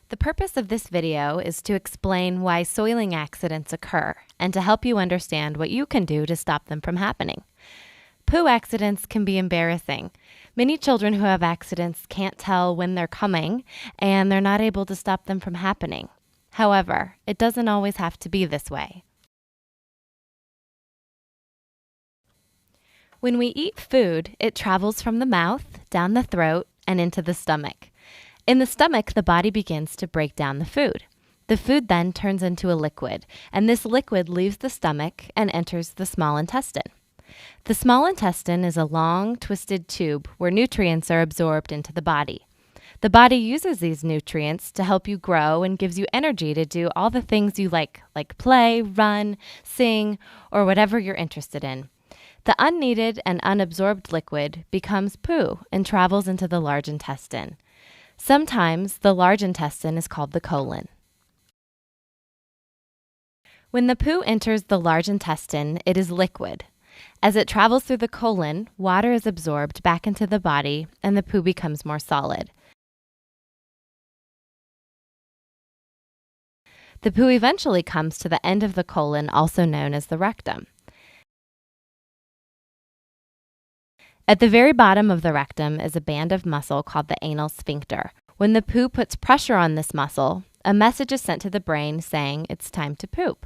The purpose of this video is to explain why soiling accidents occur and to help you understand what you can do to stop them from happening. Poo accidents can be embarrassing. Many children who have accidents can't tell when they're coming, and they're not able to stop them from happening. However, it doesn't always have to be this way. When we eat food, it travels from the mouth, down the throat, and into the stomach. In the stomach, the body begins to break down the food. The food then turns into a liquid, and this liquid leaves the stomach and enters the small intestine. The small intestine is a long, twisted tube where nutrients are absorbed into the body. The body uses these nutrients to help you grow and gives you energy to do all the things you like play, run, sing, or whatever you're interested in. The unneeded and unabsorbed liquid becomes poo and travels into the large intestine. Sometimes the large intestine is called the colon. When the poo enters the large intestine, it is liquid. As it travels through the colon, water is absorbed back into the body and the poo becomes more solid. The poo eventually comes to the end of the colon, also known as the rectum. At the very bottom of the rectum is a band of muscle called the anal sphincter. When the poo puts pressure on this muscle, a message is sent to the brain saying it's time to poop.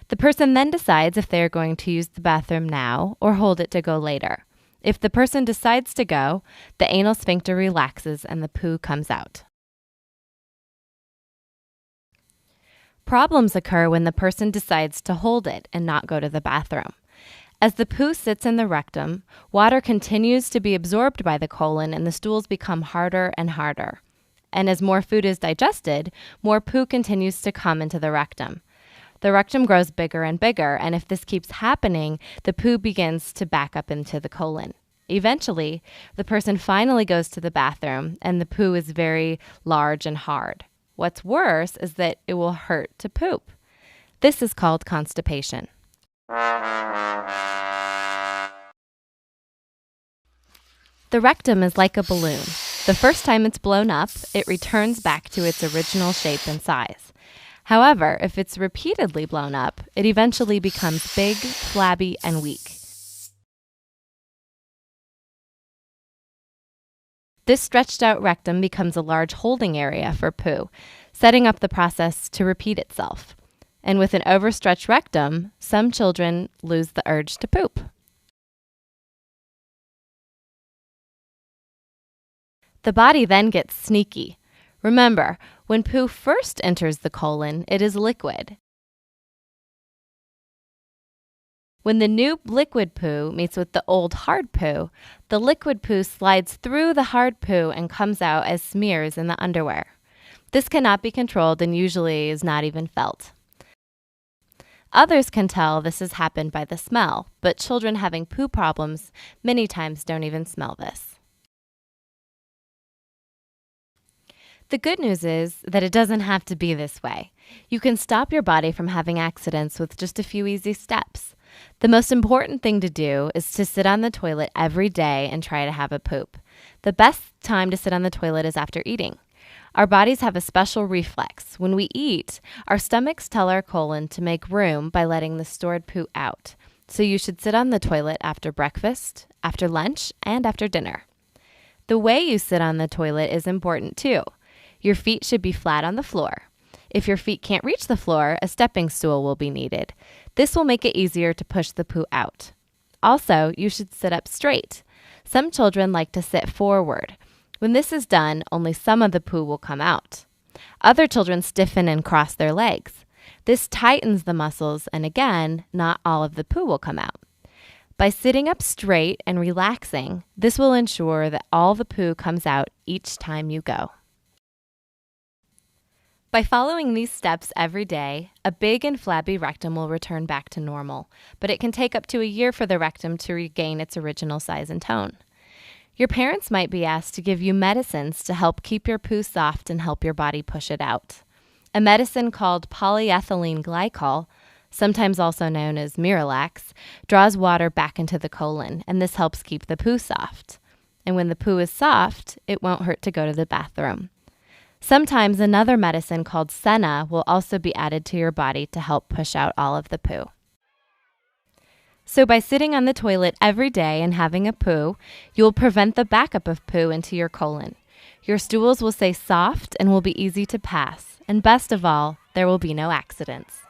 The person then decides if they are going to use the bathroom now or hold it to go later. If the person decides to go, the anal sphincter relaxes and the poo comes out. Problems occur when the person decides to hold it and not go to the bathroom. As the poo sits in the rectum, water continues to be absorbed by the colon and the stools become harder and harder. And as more food is digested, more poo continues to come into the rectum. The rectum grows bigger and bigger, and if this keeps happening, the poo begins to back up into the colon. Eventually, the person finally goes to the bathroom, and the poo is very large and hard. What's worse is that it will hurt to poop. This is called constipation. The rectum is like a balloon. The first time it's blown up, it returns back to its original shape and size. However, if it's repeatedly blown up, it eventually becomes big, flabby, and weak. This stretched out rectum becomes a large holding area for poo, setting up the process to repeat itself. And with an overstretched rectum, some children lose the urge to poop. The body then gets sneaky. Remember, when poo first enters the colon, it is liquid. When the new liquid poo meets with the old hard poo, the liquid poo slides through the hard poo and comes out as smears in the underwear. This cannot be controlled and usually is not even felt. Others can tell this has happened by the smell, but children having poo problems many times don't even smell this. The good news is that it doesn't have to be this way. You can stop your body from having accidents with just a few easy steps. The most important thing to do is to sit on the toilet every day and try to have a poop. The best time to sit on the toilet is after eating. Our bodies have a special reflex. When we eat, our stomachs tell our colon to make room by letting the stored poo out. So you should sit on the toilet after breakfast, after lunch, and after dinner. The way you sit on the toilet is important too. Your feet should be flat on the floor. If your feet can't reach the floor, a stepping stool will be needed. This will make it easier to push the poo out. Also, you should sit up straight. Some children like to sit forward. When this is done, only some of the poo will come out. Other children stiffen and cross their legs. This tightens the muscles, and again, not all of the poo will come out. By sitting up straight and relaxing, this will ensure that all the poo comes out each time you go. By following these steps every day, a big and flabby rectum will return back to normal, but it can take up to a year for the rectum to regain its original size and tone. Your parents might be asked to give you medicines to help keep your poo soft and help your body push it out. A medicine called polyethylene glycol, sometimes also known as Miralax, draws water back into the colon, and this helps keep the poo soft. And when the poo is soft, it won't hurt to go to the bathroom. Sometimes another medicine called senna will also be added to your body to help push out all of the poo. So by sitting on the toilet every day and having a poo, you will prevent the backup of poo into your colon. Your stools will stay soft and will be easy to pass. And best of all, there will be no accidents.